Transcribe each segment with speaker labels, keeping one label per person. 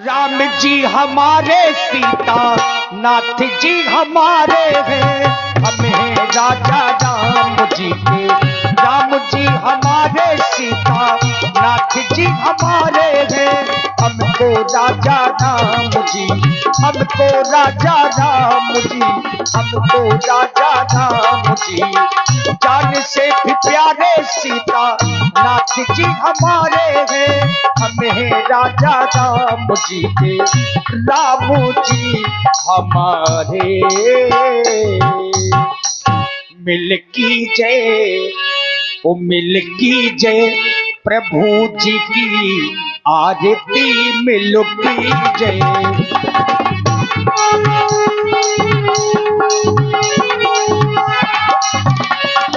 Speaker 1: राम जी हमारे सीता नाथ जी हमारे हैं, हम हैं राजा राम जी के। राम जी हमारे सीता नाथ जी हमारे हैं, हमको राजा राम जी, हमको राजा राम जी, हमको राजा राम जी। जान से भी प्यारे सीता नाथ जी हमारे हैं, हम हैं राजा राम जी के। राम जी हमारे। मिल की जय, ओ मिल की जय, प्रभु जी की आरती मिल की जय।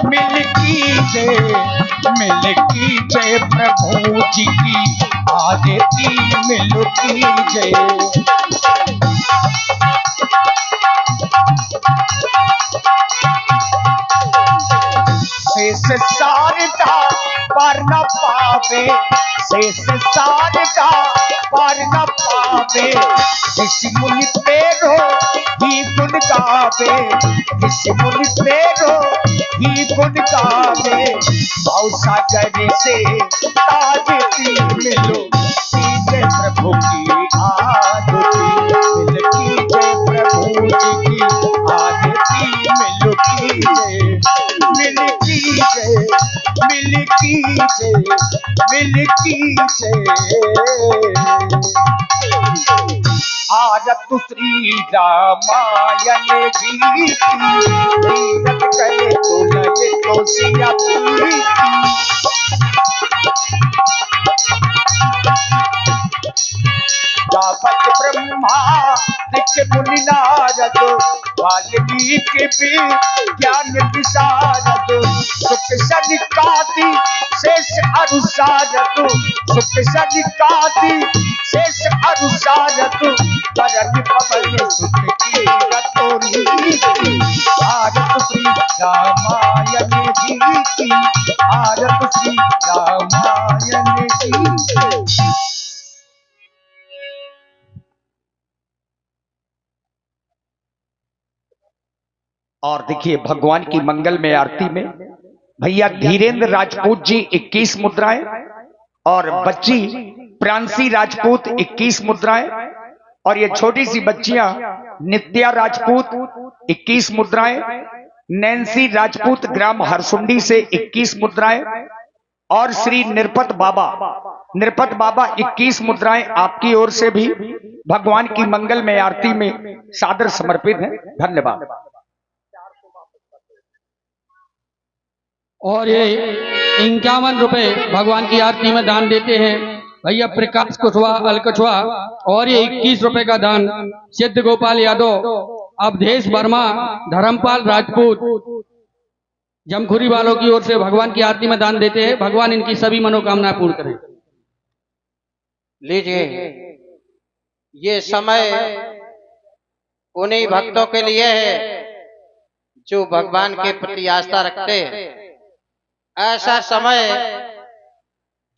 Speaker 1: मिल की जय, मिल की जय, प्रभु जी की आरती मिल की जय। शेष शारदा पार न पावे, शेष शारदा पार न पावे। ऋषि मुनि तेरो ही गुण गावे, ऋषि मुनि तेरो ही गुण गावे। भाव सागर से तारती मिलो की जय, प्रभु की आरती मिल की जय, प्रभु जी की आरती मिल की जय। मिल की जय, मिल की जय, मिल की जय। आरत श्री रामायण जी की, तीरथ करे तो लगे तो सिया प्रीति। गावत ब्रह्मा ऋषि मुनि नारद, वाल्मीकि भी ज्ञान विशारद। सुख सनिकादि शेष अनुसारद, सुख सनिकादि शेष अनुसारद। परम पवन सुख की रतोनीति, आरत श्री रामायण जी की, आरत श्री रामायण जी। और देखिए भगवान की मंगल में आरती में भैया धीरेन्द्र राजपूत जी 21 मुद्राएं और बच्ची प्रांसी राजपूत 21 मुद्राएं, और ये छोटी सी बच्चियां नित्या राजपूत 21 मुद्राएं, नैन्सी राजपूत ग्राम हरसुंडी से 21 मुद्राएं, और श्री निरपत बाबा 21 मुद्राएं आपकी ओर से भी भगवान की मंगल में आरती में सादर समर्पित है। धन्यवाद।
Speaker 2: और ये 51 रुपए भगवान की आरती में दान देते हैं भैया प्रकाश कुशवाहा अलकछुआ, और ये 21 रुपए का दान सिद्ध गोपाल यादव, अवधेश वर्मा, धर्मपाल राजपूत जमखुरी वालों की ओर से भगवान की आरती में दान देते हैं। भगवान इनकी सभी मनोकामना पूर्ण करें।
Speaker 3: लीजिए, ये समय उन्हीं भक्तों के लिए है जो भगवान के प्रति आस्था रखते हैं। ऐसा समय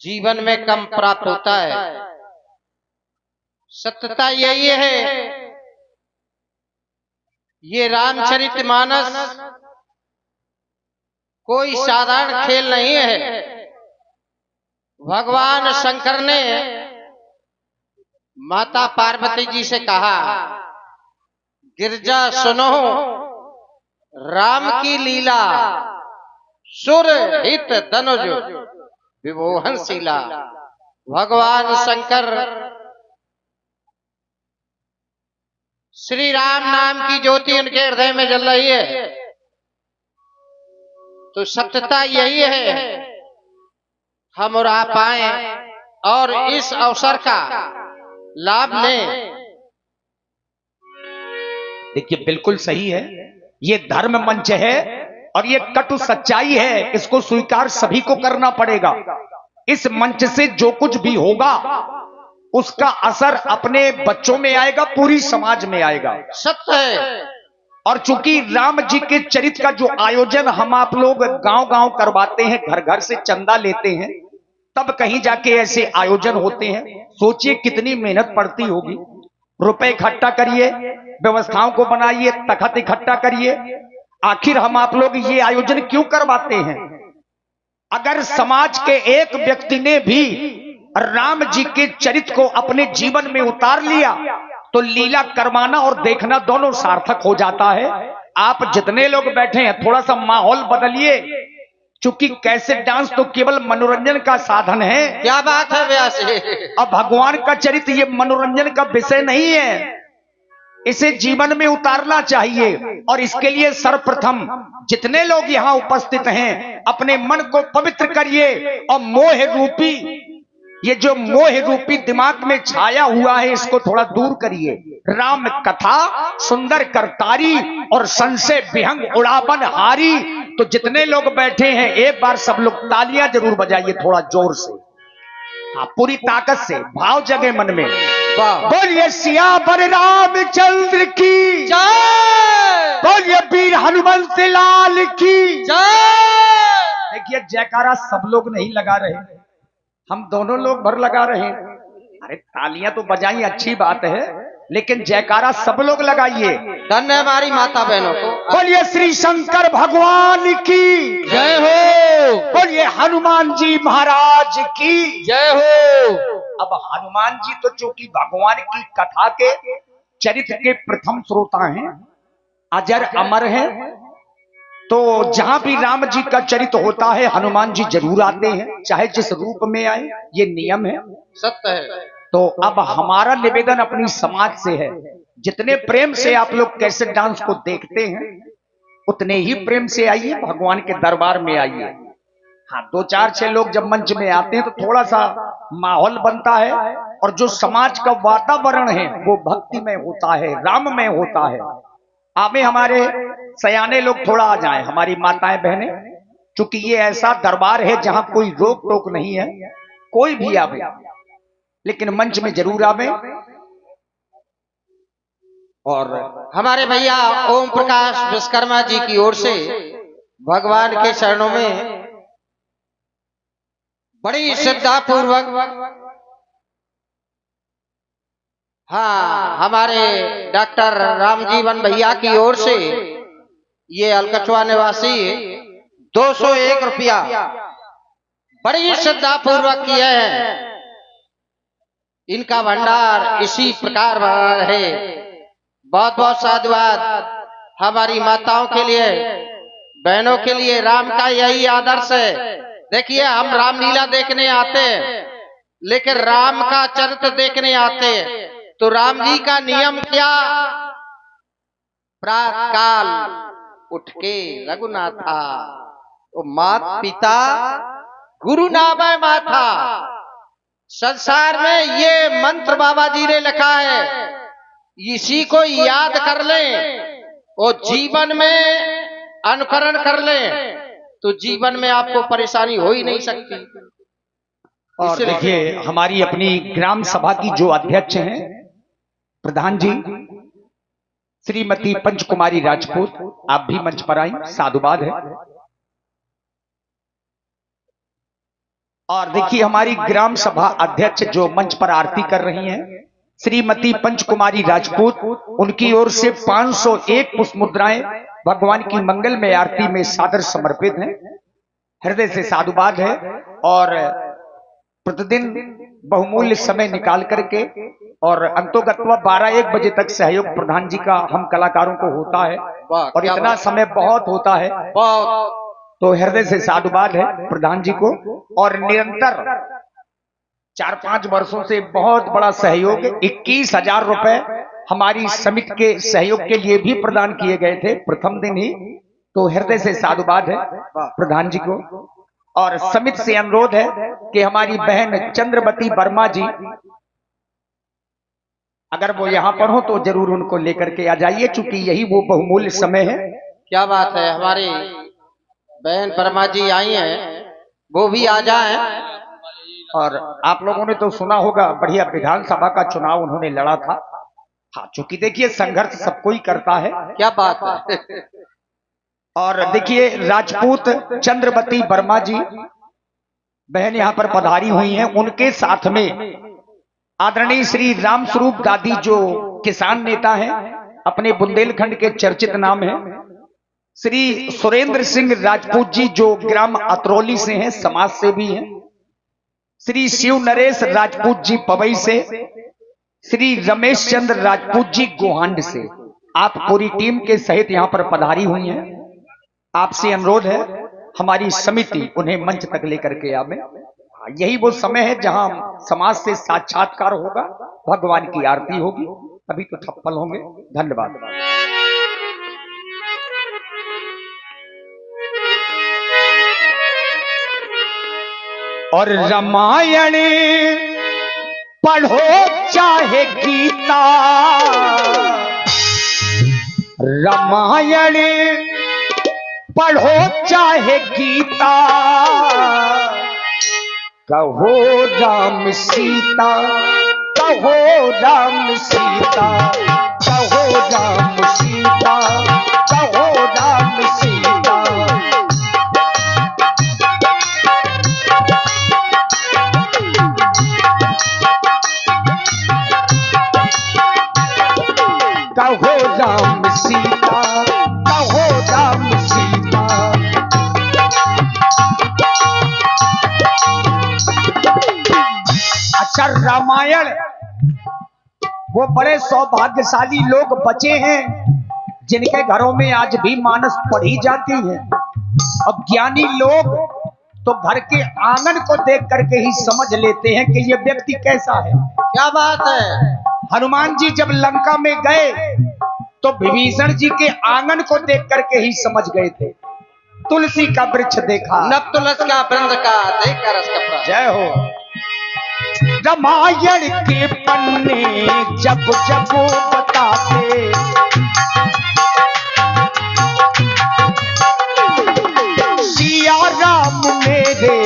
Speaker 3: जीवन में कम प्राप्त होता है। सत्यता यही है, ये रामचरितमानस कोई साधारण खेल नहीं है। भगवान शंकर ने माता पार्वती जी से कहा, गिरजा सुनो राम की लीला, सुर हित धनुज विमोहनशीला। भगवान शंकर श्री राम नाम की ज्योति उनके हृदय में जल रही है। तो सत्यता यही है, हम और आप आए और इस अवसर का लाभ लें।
Speaker 1: देखिए बिल्कुल सही है, ये धर्म मंच है और ये कटु सच्चाई है, इसको स्वीकार सभी को करना पड़ेगा। इस मंच से जो कुछ भी होगा उसका असर अपने बच्चों में आएगा, पूरी समाज में आएगा।
Speaker 3: सत्य है।
Speaker 1: और चूंकि राम जी के चरित्र का जो आयोजन हम आप लोग गांव-गांव करवाते हैं, घर घर से चंदा लेते हैं, तब कहीं जाके ऐसे आयोजन होते हैं। सोचिए कितनी मेहनत पड़ती होगी। रुपए इकट्ठा करिए, व्यवस्थाओं को बनाइए, तखत इकट्ठा करिए। आखिर हम आप लोग ये आयोजन क्यों करवाते हैं? अगर समाज के एक व्यक्ति ने भी राम जी के चरित्र को अपने जीवन में उतार लिया तो लीला करवाना और देखना दोनों सार्थक हो जाता है। आप जितने लोग बैठे हैं थोड़ा सा माहौल बदलिए, क्योंकि कैसे डांस तो केवल मनोरंजन का साधन है।
Speaker 3: क्या बात है व्यास जी?
Speaker 1: अब भगवान का चरित्र ये मनोरंजन का विषय नहीं है, इसे जीवन में उतारना चाहिए। और इसके लिए सर्वप्रथम जितने लोग यहाँ उपस्थित हैं अपने मन को पवित्र करिए और मोह रूपी, ये जो मोह रूपी दिमाग में छाया हुआ है इसको थोड़ा दूर करिए। राम कथा सुंदर करतारी और संशय विहंग उड़ावन हारी। तो जितने लोग बैठे हैं एक बार सब लोग तालियां जरूर बजाइए थोड़ा जोर से, हाँ पूरी ताकत से, भाव जगे मन में। बोलिए सियावर रामचंद्र की
Speaker 3: जय,
Speaker 1: बोलिए वीर हनुमंत लाल की
Speaker 3: जय।
Speaker 1: देखिए जयकारा सब लोग नहीं लगा रहे, हम दोनों लोग भर लगा रहे हैं। अरे तालियां तो बजाई अच्छी बात है, लेकिन जयकारा सब लोग लगाइए।
Speaker 3: धन्य हमारी माता बहनों को।
Speaker 1: बोलिए श्री शंकर भगवान की
Speaker 2: जय हो,
Speaker 1: बोलिए हनुमान जी महाराज की
Speaker 2: जय हो।
Speaker 1: अब हनुमान जी तो चूंकि भगवान की कथा के चरित्र के प्रथम श्रोता हैं, अजर अमर हैं, तो जहां भी राम जी का चरित्र होता है हनुमान जी जरूर आते हैं, चाहे जिस रूप में आए, ये नियम है,
Speaker 3: सत्य है।
Speaker 1: तो अब हमारा निवेदन अपनी समाज से है, जितने प्रेम से आप लोग कैसे डांस को देखते हैं उतने ही प्रेम से आइए, भगवान के दरबार में आइए। हाँ 2-4-6 लोग जब मंच में आते हैं तो थोड़ा सा माहौल बनता है, और जो समाज का वातावरण है वो भक्ति में होता है, राम में होता है। आगे हमारे सयाने लोग थोड़ा आ जाएं, हमारी माताएं बहनें, क्योंकि ये ऐसा दरबार है जहां कोई रोक टोक नहीं है, कोई भी आवे, लेकिन मंच में जरूर आवे। और
Speaker 3: हमारे भैया ओम प्रकाश विश्वकर्मा जी की ओर से भगवान के चरणों में बड़ी श्रद्धा पूर्वक, हाँ हमारे डॉक्टर रामजीवन भैया की ओर से ये अलकचवा निवासी 201 रुपया बड़ी श्रद्धा पूर्वक किए हैं। इनका भंडार इसी प्रकार भरा रहे। बहुत बहुत साधुवाद हमारी माताओं के लिए, बहनों के लिए। राम का यही आदर्श है। देखिए हम रामलीला देखने आते हैं, लेकिन राम का चरित्र देखने आते हैं। तो राम जी का नियम क्या? प्रातःकाल उठ के रघुनाथा, तो मात पिता गुरु नामय माथा। संसार में ये मंत्र बाबा जी ने लिखा है, इसी को याद कर लें और जीवन में अनुकरण कर लें तो जीवन में आपको परेशानी हो ही नहीं सकती।
Speaker 1: और देखिए हमारी अपनी ग्राम सभा की जो अध्यक्ष हैं प्रधान जी श्रीमती पंचकुमारी राजपूत, आप भी मंच पर आई, साधुवाद है। और देखिए हमारी ग्राम सभा अध्यक्ष जो मंच पर आरती कर रही हैं श्रीमती पंचकुमारी राजपूत, उनकी ओर से 501 पुष्प मुद्राएं भगवान की मंगल में आरती में सादर समर्पित हैं। हृदय से साधुवाद है। और प्रतिदिन बहुमूल्य समय निकाल करके और अंतोगत्वा 12-1 बजे तक सहयोग प्रधान जी का हम कलाकारों को होता है, और इतना समय बहुत होता है, तो हृदय से साधुवाद है प्रधान जी को। और निरंतर 4-5 वर्षों से बहुत बड़ा सहयोग, 21,000 रुपए हमारी समिति के सहयोग के लिए भी प्रदान किए गए थे प्रथम दिन ही, तो हृदय से साधुवाद है प्रधान जी को। और समिति से अनुरोध है कि हमारी बहन चंद्रवती वर्मा जी, अगर वो यहाँ पर हो तो जरूर उनको लेकर के आ जाइए, क्योंकि यही वो बहुमूल्य समय है।
Speaker 3: क्या बात है, हमारी बहन वर्मा जी आई हैं, वो भी आ जाएं।
Speaker 1: और आप लोगों ने तो सुना होगा बढ़िया विधानसभा का चुनाव उन्होंने लड़ा था। हाँ चूंकि देखिए संघर्ष सबको ही करता है।
Speaker 3: क्या बात है।
Speaker 1: और देखिए राजपूत चंद्रवती वर्मा जी बहन यहाँ पर पधारी हुई हैं, उनके साथ में आदरणीय श्री राम स्वरूप दादी जो किसान नेता हैं, अपने बुंदेलखंड के चर्चित नाम है, श्री सुरेंद्र सिंह राजपूत जी जो ग्राम अतरौली से हैं, समाज सेवी हैं, श्री शिव नरेश राजपूत जी पवई से, श्री रमेश चंद्र राजपूत जी गोहांड से, आप पूरी टीम के सहित यहाँ पर पधारी हुई हैं। आपसे अनुरोध है हमारी समिति उन्हें मंच तक लेकर के आवे। यही वो समय है जहां समाज से साक्षात्कार होगा, भगवान की आरती होगी, तभी तो सफल होंगे। धन्यवाद। और रामायण पढ़ो चाहे गीता, रामायण पढ़ो चाहे गीता, कहो राम सीता, कहो राम सीता, कहो राम सीता, कहो राम सीता। कहो राम सीता, कहो राम सीता। अच्छा, रामायण वो बड़े सौभाग्यशाली लोग बचे हैं जिनके घरों में आज भी मानस पढ़ी जाती है। अब ज्ञानी लोग तो घर के आंगन को देख करके ही समझ लेते हैं कि ये व्यक्ति कैसा है।
Speaker 3: क्या बात है।
Speaker 1: हनुमान जी जब लंका में गए तो विभीषण जी के आंगन को देख करके ही समझ गए थे। तुलसी का वृक्ष देखा,
Speaker 3: नब तुलस का वृंद का देख कर रस कपड़ा।
Speaker 1: जय हो। रामायण के पन्ने जब जब बताते, सिया राम मेरे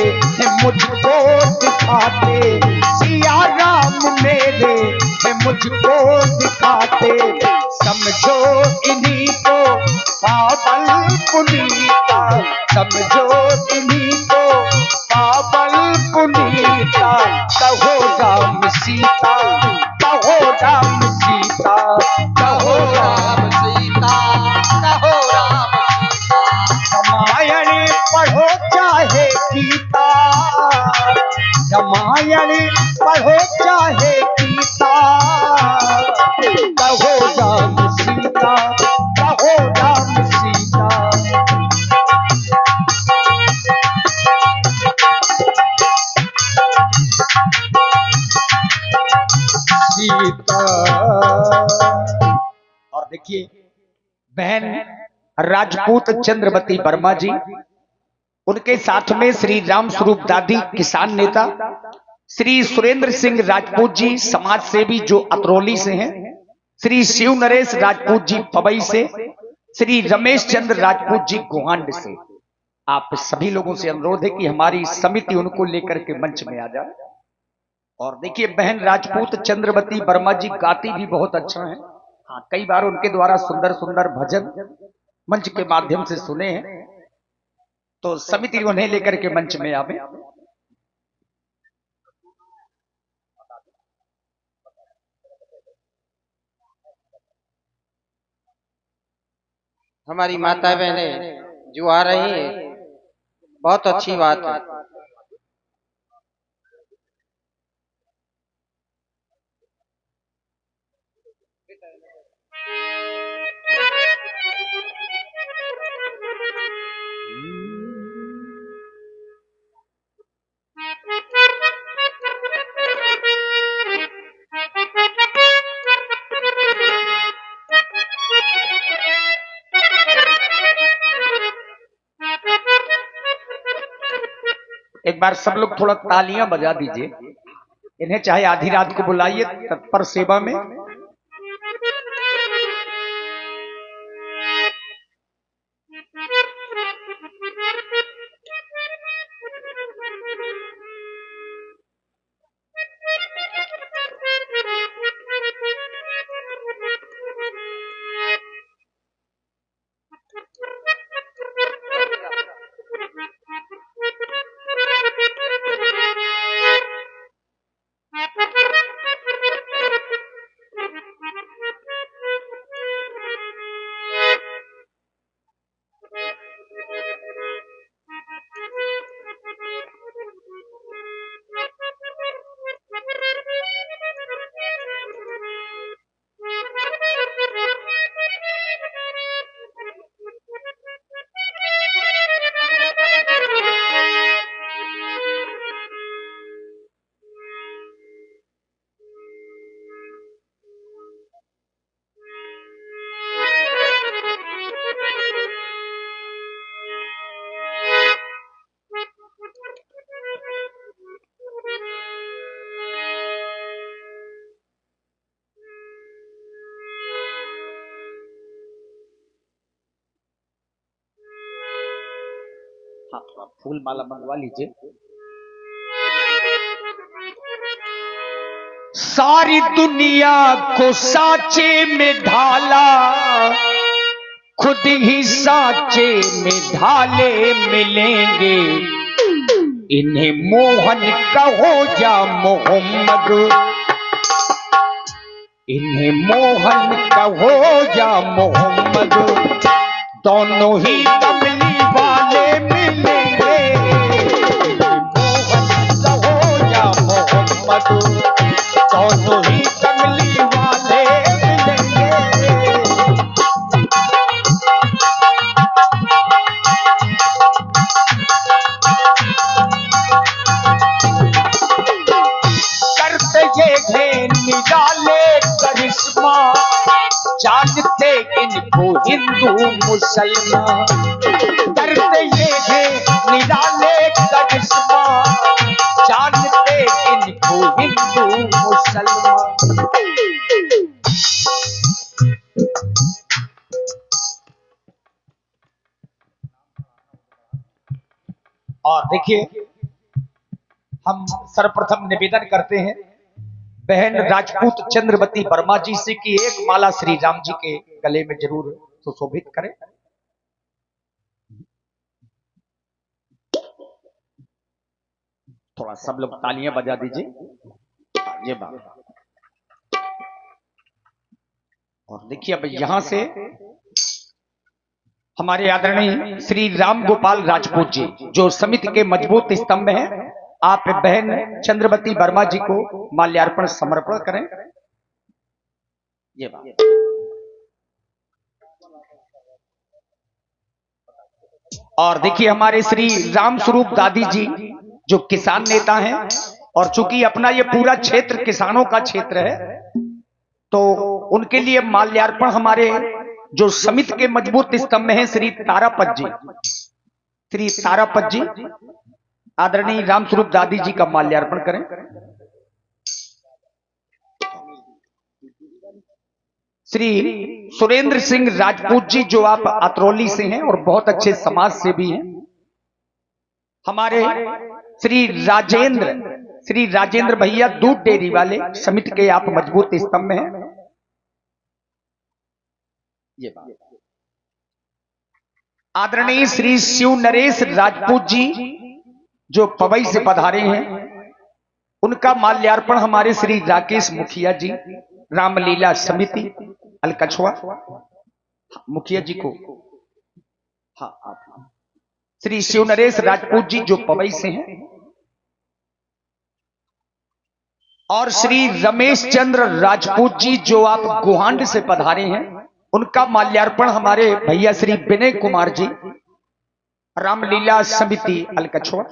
Speaker 1: मुझको दिखाते, सिया राम मेरे मुझको दिखाते, समझो इन्हीं को पागल पुनीता, समझो इन्हीं को पागल पुनीता। कहो राम सीता, कहो राम सीता, कहो राम सीता, कहो राम सीता। रामायण पढ़ो चाहे गीता, रामायण पढ़ो चाहे गीता, कहो राम सीता, कहो राम सीता। सीता। और देखिए बहन राजपूत चंद्रवती वर्मा जी, उनके साथ में श्री राम स्वरूप दादी किसान नेता, श्री सुरेंद्र सिंह राजपूत जी समाज सेवी जो अतरौली से हैं, श्री शिव नरेश राजपूत जी पवई से, श्री रमेश चंद्र राजपूत जी गोहांड से। आप सभी लोगों से अनुरोध है कि हमारी समिति उनको लेकर के मंच में आ जाए। और देखिए बहन राजपूत चंद्रवती वर्मा जी गाती भी बहुत अच्छा है। हाँ, कई बार उनके द्वारा सुंदर सुंदर भजन मंच के माध्यम से सुने हैं, तो समिति उन्हें लेकर के मंच में आवे।
Speaker 3: हमारी माता बहनें जो आ रही हैं, बहुत अच्छी बात है।
Speaker 1: एक बार सब लोग थोड़ा तालियां बजा दीजिए। इन्हें चाहे आधी रात को बुलाइए, तत्पर सेवा में। हाँ थोड़ा फूल माला मंगवा लीजिए। सारी दुनिया को साचे में ढाला, खुद ही साचे में ढाले मिलेंगे। इन्हें मोहन कहो या मोहम्मद, इन्हें मोहन कहो या मोहम्मद, दोनों ही कमली वाले मिलेंगे। इन्हें मोहन कहो या मोहम्मद, दोनों ही कमली वाले मिलेंगे। करते ये थे निराले करिश्मा, जानते इनको हिंदू मुसलमान। करते ये थे निराले करिश्मा, जानते इनको हिंदू मुसलमान। और देखिए हम सर्वप्रथम निवेदन करते हैं बहन राजपूत चंद्रवती वर्मा जी से कि एक माला श्री राम जी के गले में जरूर सुशोभित करें। थोड़ा सब लोग तालियां बजा दीजिए। ये बात। और देखिए अब यहां से हमारे आदरणीय श्री राम गोपाल राजपूत जी जो समिति के मजबूत स्तंभ हैं, आप बहन चंद्रवती वर्मा जी को माल्यार्पण समर्पण करें। ये बात। और देखिए हमारे श्री राम स्वरूप दादी जी जो किसान नेता हैं, और चूंकि अपना ये पूरा क्षेत्र किसानों का क्षेत्र है, तो उनके लिए माल्यार्पण हमारे जो समिति के मजबूत स्तंभ हैं श्री तारापत जी, श्री तारापत जी आदरणीय राम स्वरूप दादी जी का माल्यार्पण करें। श्री सुरेंद्र सिंह राजपूत जी जो आप अतरौली से हैं और बहुत अच्छे समाज सेवी हैं, हमारे श्री राजेंद्र भैया दूध डेयरी वाले समिति के आप मजबूत स्तंभ हैं। ये बात। आदरणीय श्री शिव नरेश राजपूत जी जो पवई से पधारे हैं, उनका माल्यार्पण हमारे श्री राकेश मुखिया जी रामलीला समिति अलकछवा मुखिया जी को, हाँ आप श्री शिव नरेश राजपूत जी जो पवई से हैं, और श्री रमेश चंद्र राजपूत जी जो आप गुहांड से पधारे हैं, उनका माल्यार्पण हमारे भैया श्री विनय कुमार जी रामलीला समिति अलकछवा।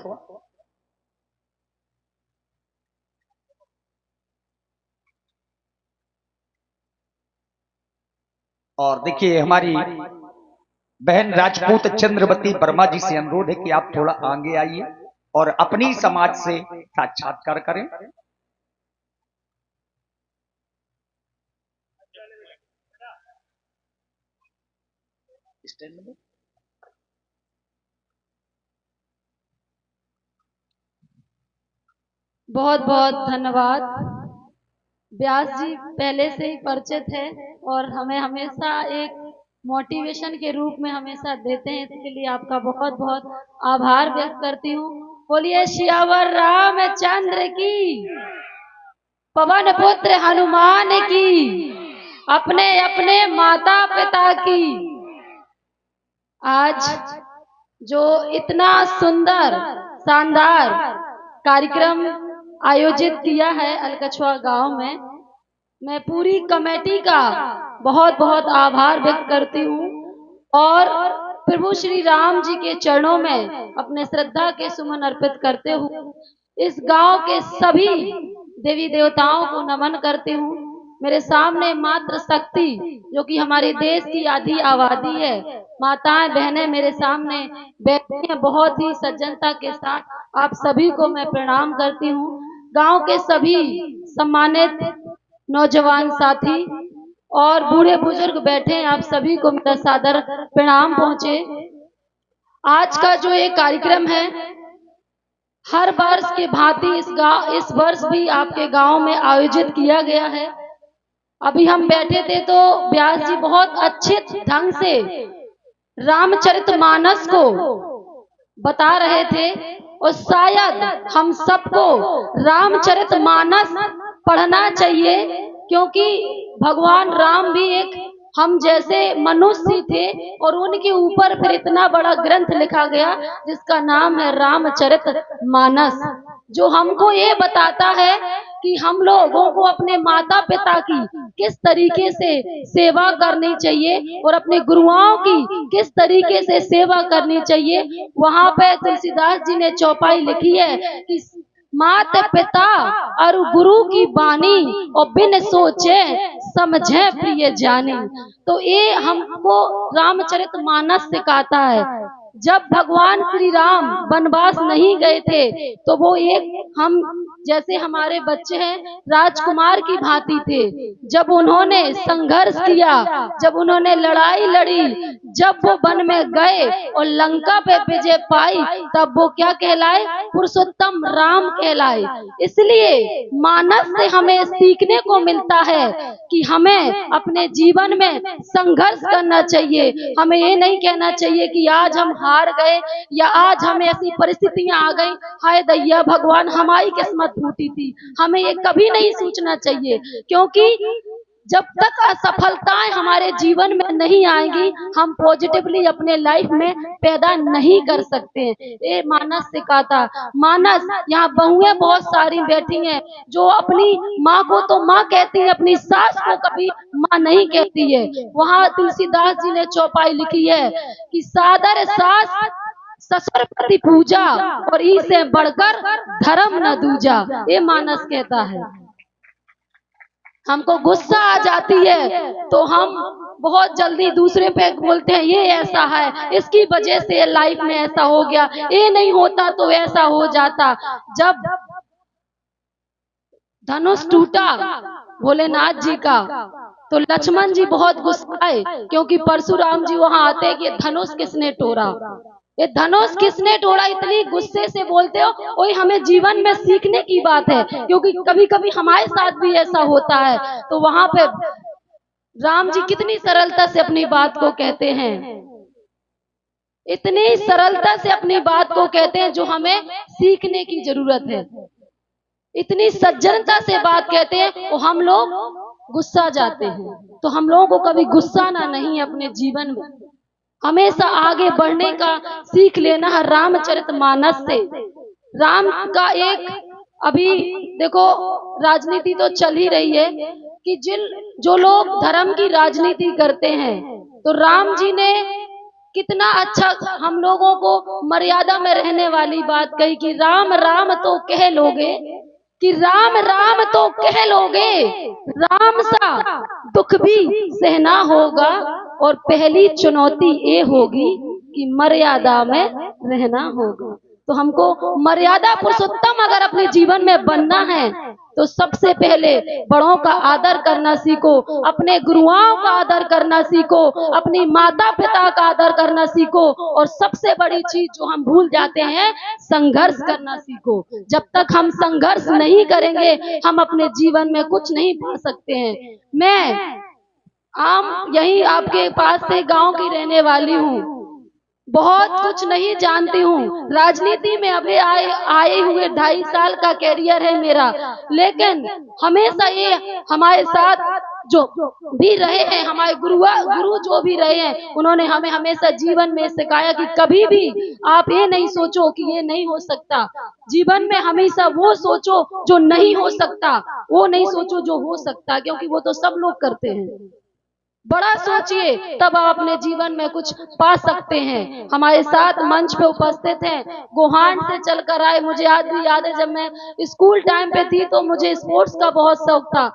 Speaker 1: और देखिए हमारी बहन राजपूत चंद्रवती वर्मा जी से अनुरोध है कि आप थोड़ा आगे आइए और अपनी समाज से साक्षात्कार करें।
Speaker 4: बहुत बहुत धन्यवाद। व्यास जी पहले से ही परिचित है और हमें हमेशा एक मोटिवेशन के रूप में हमेशा देते हैं, इसके लिए आपका बहुत बहुत आभार व्यक्त करती हूँ। बोलिए सियावर रामचंद्र की, पवन पुत्र हनुमान की, अपने अपने माता पिता की। आज जो इतना सुंदर शानदार कार्यक्रम आयोजित किया है अलकछवा गांव में, मैं पूरी कमेटी का बहुत बहुत आभार व्यक्त करती हूँ और प्रभु श्री राम जी के चरणों में अपने श्रद्धा के सुमन अर्पित करते हुए इस गांव के सभी देवी देवताओं को नमन करती हूँ। मेरे सामने मातृ शक्ति जो कि हमारे देश की आधी आबादी है, माताएं बहनें मेरे सामने बैठी हैं, बहुत ही सज्जनता के साथ आप सभी को मैं प्रणाम करती हूँ। गांव के सभी सम्मानित नौजवान साथी और बूढ़े बुजुर्ग बैठे हैं, आप सभी को मेरा सादर प्रणाम पहुंचे। आज का जो ये कार्यक्रम है, हर वर्ष के भांति इस वर्ष भी आपके गांव में आयोजित किया गया है। अभी हम बैठे थे तो व्यास जी बहुत अच्छे ढंग से रामचरितमानस को बता रहे थे और शायद हम सबको रामचरितमानस पढ़ना चाहिए, क्योंकि भगवान राम भी एक हम जैसे मनुष्य थे और उनके ऊपर फिर इतना बड़ा ग्रंथ लिखा गया जिसका नाम है रामचरितमानस, जो हमको ये बताता है कि हम लोगों को अपने माता पिता की किस तरीके से सेवा करनी चाहिए और अपने गुरुओं की किस तरीके से सेवा करनी चाहिए। वहां पे तुलसीदास जी ने चौपाई लिखी है कि मात पिता और गुरु की बानी और बिन सोचे समझे प्रिय जानी। तो ये हमको रामचरितमानस सिखाता है। जब भगवान श्री राम वनवास नहीं गए थे तो वो एक हम जैसे हमारे बच्चे हैं राजकुमार की भांति थे। जब उन्होंने संघर्ष किया, जब उन्होंने लड़ाई लड़ी, जब वो वन में गए और लंका पे विजय पाई, तब वो क्या कहलाए? पुरुषोत्तम राम कहलाए। इसलिए मानस से हमें सीखने को मिलता है कि हमें अपने जीवन में संघर्ष करना चाहिए। हमें ये नहीं कहना चाहिए कि आज हम हार गए या आज हमें ऐसी परिस्थितियां आ गई, हाय दैया भगवान हमारी किस्मत फूटी थी। हमें ये कभी नहीं सोचना चाहिए, क्योंकि जब तक असफलताएं हमारे जीवन में नहीं आएंगी हम पॉजिटिवली अपने लाइफ में पैदा नहीं कर सकते। ये मानस सिखाता। मानस यहाँ बहुएं बहुत सारी बैठी हैं जो अपनी माँ को तो माँ कहती है, अपनी सास को कभी माँ नहीं कहती है। वहाँ तुलसीदास जी ने चौपाई लिखी है कि सादर सास ससुर पति पूजा और इसे बढ़कर धर्म न दूजा। ये मानस कहता है। हमको गुस्सा आ जाती है तो हम बहुत जल्दी दूसरे पे बोलते हैं ये ऐसा है, इसकी वजह से लाइफ में ऐसा हो गया, ये नहीं होता तो ऐसा हो जाता। जब धनुष टूटा भोलेनाथ जी का तो लक्ष्मण जी बहुत गुस्साए, क्योंकि परशुराम जी वहां आते कि धनुष किसने तोड़ा, ये धनुष किसने तोड़ा। इतनी गुस्से से बोलते हो, वही हमें जीवन में सीखने की बात है, क्योंकि कभी कभी हमारे साथ भी ऐसा होता है। तो वहां पे राम जी कितनी सरलता से अपनी बात को कहते हैं, इतनी सरलता से अपनी बात को कहते हैं जो हमें सीखने की जरूरत है। इतनी सज्जनता से बात कहते हैं और हम लोग गुस्सा जाते हैं। तो हम लोगों को कभी गुस्सा ना नहीं अपने जीवन में, हमेशा आगे बढ़ने का सीख लेना है रामचरितमानस से। राम का एक अभी देखो राजनीति तो चल ही रही है कि जो लोग धर्म की राजनीति करते हैं, तो राम जी ने कितना अच्छा हम लोगों को मर्यादा में रहने वाली बात कही कि राम राम तो कह लोगे, कि राम राम तो कह लोगे, राम सा दुख भी सहना होगा और पहली चुनौती ये होगी कि मर्यादा में रहना होगा। तो हमको मर्यादा पुरुषोत्तम अगर अपने जीवन में बनना है तो सबसे पहले बड़ों का आदर करना सीखो, अपने गुरुओं का आदर करना सीखो, अपनी माता पिता का आदर करना सीखो, और सबसे बड़ी चीज जो हम भूल जाते हैं संघर्ष करना सीखो। जब तक हम संघर्ष नहीं करेंगे हम अपने जीवन में कुछ नहीं पा सकते हैं। मैं यही आपके पास से गांव की रहने वाली हूँ, बहुत कुछ नहीं जानती हूँ। राजनीति में अभी आए हुए 2.5 साल का कैरियर है मेरा, लेकिन हमेशा ये हमारे साथ जो भी रहे हैं, हमारे गुरु जो भी रहे हैं, उन्होंने हमें हमेशा जीवन में सिखाया कि कभी भी आप ये नहीं सोचो कि ये नहीं हो सकता। जीवन में हमेशा वो सोचो जो नहीं हो सकता, वो नहीं सोचो जो हो सकता, क्योंकि वो तो सब लोग करते हैं। बड़ा सोचिए तब आप अपने जीवन में कुछ पा सकते हैं। हमारे साथ मंच पे उपस्थित हैं, गोहान से चलकर आए। मुझे आज भी याद है जब मैं स्कूल टाइम पे थी तो मुझे स्पोर्ट्स का बहुत शौक था,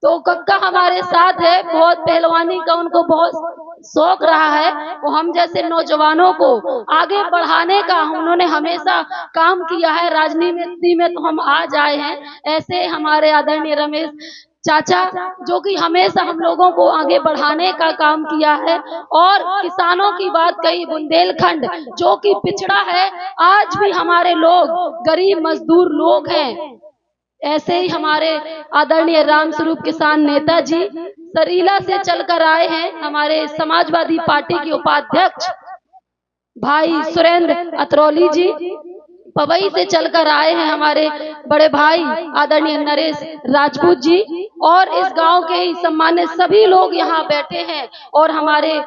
Speaker 4: तो कक्का हमारे साथ है, बहुत पहलवानी का उनको बहुत शौक रहा है। वो हम जैसे नौजवानों को आगे बढ़ाने का उन्होंने हमेशा काम किया है। राजनीति में तो हम आज आए हैं, ऐसे हमारे आदरणीय रमेश चाचा जो कि हमेशा हम लोगों को आगे बढ़ाने का काम किया है, और किसानों की बात कही, बुंदेलखंड जो कि पिछड़ा है, आज भी हमारे लोग गरीब मजदूर लोग हैं। ऐसे ही हमारे आदरणीय राम स्वरूप किसान नेताजी सरीला से चलकर आए हैं। हमारे समाजवादी पार्टी के उपाध्यक्ष भाई सुरेंद्र अतरौली जी पवई से चलकर आए हैं। हमारे बड़े भाई आदरणीय नरेश राजपूत जी, और इस गांव के ही सम्मानित सभी लोग यहाँ बैठे हैं। और हमारे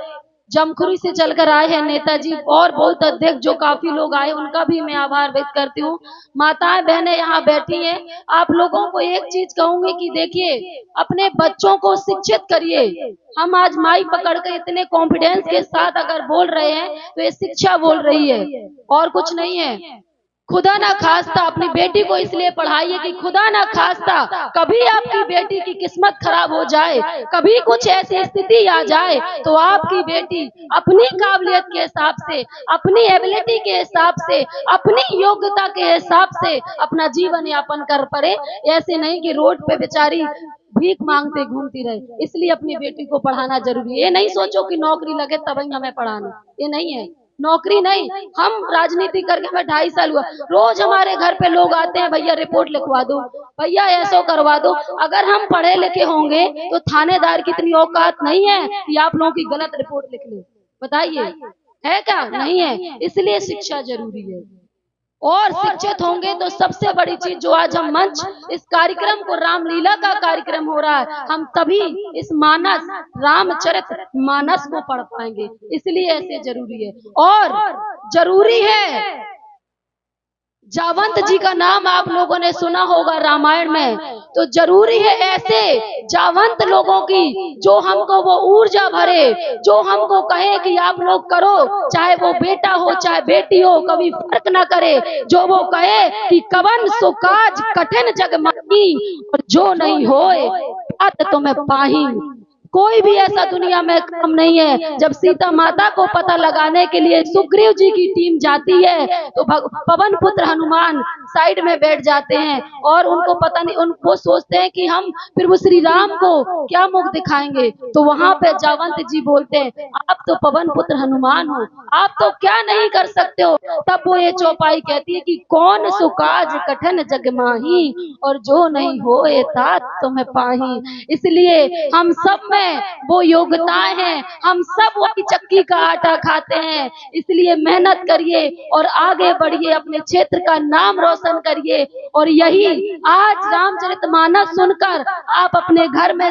Speaker 4: जमखुरी से चलकर आए हैं नेताजी और बहुत अध्यक्ष जो काफी लोग आए, उनका भी मैं आभार व्यक्त करती हूँ। माताएं बहनें यहाँ बैठी हैं। आप लोगों को एक चीज कहूंगी कि देखिए, अपने बच्चों को शिक्षित करिए। हम आज माई पकड़ के इतने कॉन्फिडेंस के साथ अगर बोल रहे हैं तो ये शिक्षा बोल रही है और कुछ नहीं है। खुदा ना खास्ता अपनी बेटी को इसलिए पढ़ाइए कि खुदा ना खास्ता कभी आपकी बेटी की किस्मत खराब हो जाए, कभी कुछ ऐसी स्थिति आ जाए तो आपकी बेटी अपनी काबिलियत के हिसाब से, अपनी एबिलिटी के हिसाब से, अपनी योग्यता के हिसाब से अपना जीवन यापन कर पाए। ऐसे नहीं कि रोड पे बेचारी भीख मांगते घूमती रहे। इसलिए अपनी बेटी को पढ़ाना जरूरी है। ये नहीं सोचो कि नौकरी लगे तभी हमें पढ़ाना, ये नहीं है। नौकरी नहीं, हम राजनीति करके हमें 2.5 साल हुआ, रोज हमारे घर पे लोग आते हैं, भैया रिपोर्ट लिखवा दो, भैया ऐसा करवा दो। अगर हम पढ़े लिखे होंगे तो थानेदार की इतनी औकात नहीं है कि आप लोगों की गलत रिपोर्ट लिख ले। बताइए है क्या? नहीं है। इसलिए शिक्षा जरूरी है, और शिक्षित होंगे तो सबसे बड़ी चीज जो आज हम मंच इस कार्यक्रम को, रामलीला का कार्यक्रम हो रहा है, हम तभी इस मानस रामचरित मानस को पढ़ पाएंगे। इसलिए ऐसे जरूरी है। और जरूरी है, जावंत जी का नाम आप लोगों ने सुना होगा रामायण में, तो जरूरी है ऐसे जावंत लोगों की जो हमको वो ऊर्जा भरे, जो हमको कहे कि आप लोग करो, चाहे वो बेटा हो चाहे बेटी हो, कभी फर्क ना करे। जो वो कहे कि कवन सो काज कठिन जग माही, और जो नहीं होए बात तुम्हें पाही। कोई भी ऐसा दुनिया में काम नहीं है। जब सीता माता को पता लगाने के लिए सुग्रीव जी की टीम जाती है तो पवन पुत्र हनुमान साइड में बैठ जाते हैं, और उनको पता नहीं, उनको सोचते हैं कि हम फिर वो श्री राम को क्या मुख दिखाएंगे। तो वहां पे जावंत जी बोलते हैं, आप तो पवन पुत्र हनुमान हो, आप तो क्या नहीं कर सकते हो। तब वो ये चौपाई कहती है कि कौन सुकाज कठिन जग माही, और जो नहीं होए तात तुम्हें पाही। इसलिए हम सब वो योग्यताएं हैं, हम सब वही चक्की का आटा खाते हैं। इसलिए मेहनत करिए और आगे बढ़िए, अपने क्षेत्र का नाम रोशन करिए। और यही आज रामचरितमानस सुनकर आप अपने घर में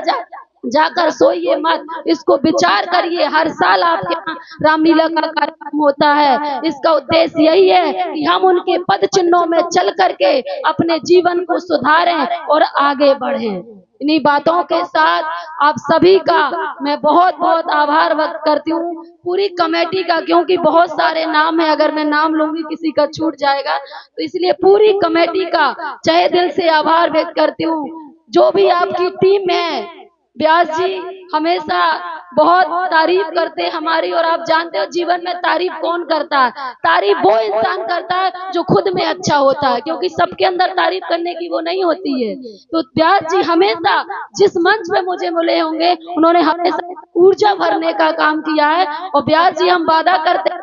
Speaker 4: जाकर सोइए मत, इसको विचार करिए। हर साल आपके यहाँ रामलीला का कार्यक्रम होता है। इसका उद्देश्य यही है कि हम उनके पद चिन्हों में चल करके अपने जीवन को सुधारें और आगे बढ़ें। इन्हीं बातों के साथ आप सभी का मैं बहुत बहुत आभार व्यक्त करती हूँ, पूरी कमेटी का, क्योंकि बहुत सारे नाम है, अगर मैं नाम लूंगी किसी का छूट जाएगा, तो इसलिए पूरी कमेटी का तहे दिल से आभार व्यक्त करती हूँ। जो भी आपकी टीम है, व्यास जी हमेशा बहुत तारीफ करते हैं हमारी, और आप जानते हो जीवन में तारीफ कौन करता है? तारीफ वो इंसान करता है जो खुद में अच्छा होता है, क्योंकि सबके अंदर तारीफ करने की वो नहीं होती है। तो व्यास जी हमेशा जिस मंच में मुझे मिले होंगे, उन्होंने हमेशा ऊर्जा भरने का काम किया है। और व्यास जी हम वादा करते हैं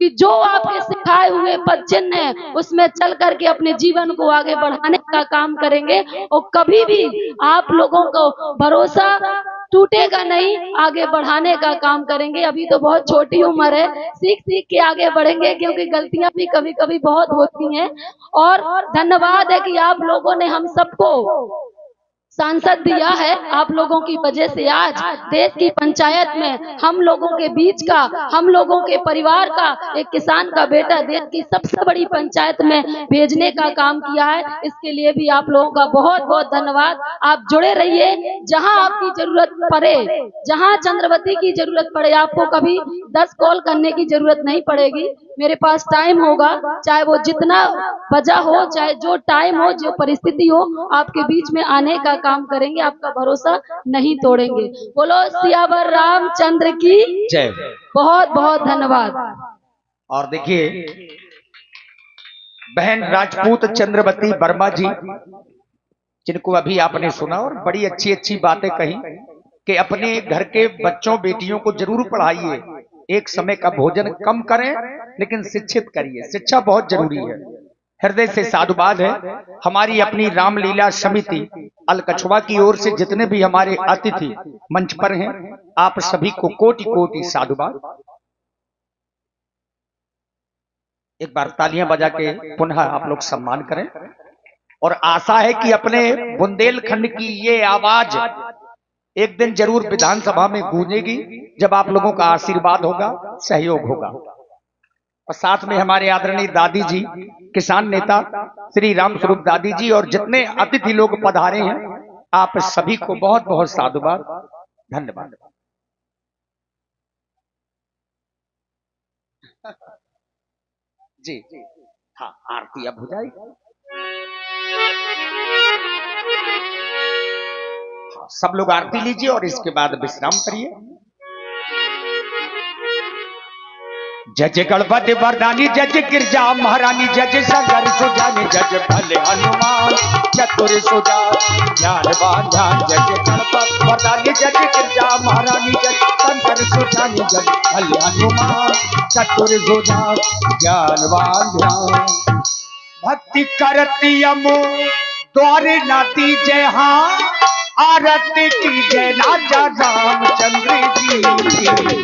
Speaker 4: कि जो आपके सिखाए हुए पद चिन्ह है उसमें चल करके अपने जीवन को आगे बढ़ाने का काम करेंगे, और कभी भी आप लोगों को भरोसा टूटेगा नहीं, आगे बढ़ाने का काम करेंगे। अभी तो बहुत छोटी उम्र है, सीख सीख के आगे बढ़ेंगे, क्योंकि गलतियां भी कभी कभी बहुत होती हैं। और धन्यवाद है कि आप लोगों ने हम सबको सांसद दिया है। आप लोगों की वजह से आज देश की पंचायत में हम लोगों के बीच का, हम लोगों के परिवार का एक किसान का बेटा देश की सबसे बड़ी पंचायत में भेजने का काम किया है। इसके लिए भी आप लोगों का बहुत बहुत धन्यवाद। आप जुड़े रहिए, जहां आपकी जरूरत पड़े, जहां चंद्रवती की जरूरत पड़े, आपको कभी 10 कॉल करने की जरूरत नहीं पड़ेगी। मेरे पास टाइम होगा, चाहे वो जितना वजह हो, चाहे जो टाइम हो, जो परिस्थिति हो, आपके बीच में आने का काम करेंगे, आपका भरोसा नहीं तोड़ेंगे। बोलो सियावर रामचंद्र की
Speaker 1: जय।
Speaker 4: बहुत बहुत धन्यवाद।
Speaker 1: और देखिए बहन राजपूत चंद्रवती वर्मा जी जिनको अभी आपने सुना और बड़ी अच्छी अच्छी बातें कही कि अपने घर के बच्चों बेटियों को जरूर पढ़ाइए, एक समय का भोजन कम करें लेकिन शिक्षित करिए, शिक्षा बहुत जरूरी है। हृदय से साधुवाद है। हमारी अपनी रामलीला समिति अलकछवा की ओर से जितने भी हमारे अतिथि मंच पर हैं, आप सभी को कोटि कोटि साधुवाद। एक बार तालियां बजा के पुनः आप लोग सम्मान करें और आशा है कि अपने बुंदेलखंड की ये आवाज एक दिन जरूर विधानसभा में गूंजेगी, जब आप लोगों का आशीर्वाद होगा, सहयोग होगा। और साथ में हमारे आदरणीय दादी जी, किसान नेता श्री राम स्वरूप दादी जी और जितने अतिथि लोग पधारे हैं, आप सभी को बहुत बहुत साधुवाद, धन्यवाद। जी हाँ, आरती अब हो जाएगी। हाँ, सब लोग आरती लीजिए और इसके बाद विश्राम करिए। जज गणपति वरदानी, जज गिरजा महारानी, जज शंकर सुजानी, जज भले हनुमान चतुर सुजा ज्ञानवान ध्यान। जज गणपति वरदानी, जज गिरजा महारानी, जज शंकर सुजानी, जज भले हनुमान चतुर सुजा ज्ञानवान ध्यान। भक्ति करती अमो द्वारे नाती जय, हाँ आरती की जय राजा रामचंद्र जी की।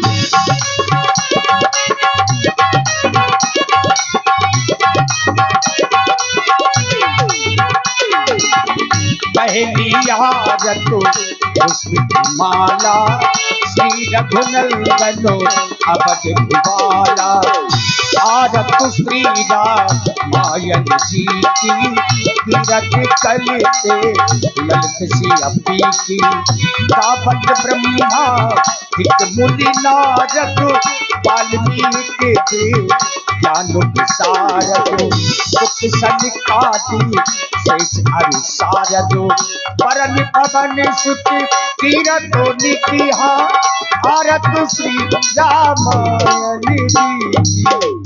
Speaker 1: पहली आरत पुष्प माला, श्री रघुनंदन अवध भुवाला। आरत श्री रामायण जी की, तीरथ कलते ललित सिंह की। तावत ब्रह्मा हित मुनि नारद, वाल्मीकि देव ज्ञान विशारद। सुख सनिकादि शेष अनुसारद, परम पवन सुत तीरथ निकिहा। आरत श्री रामायण जी की।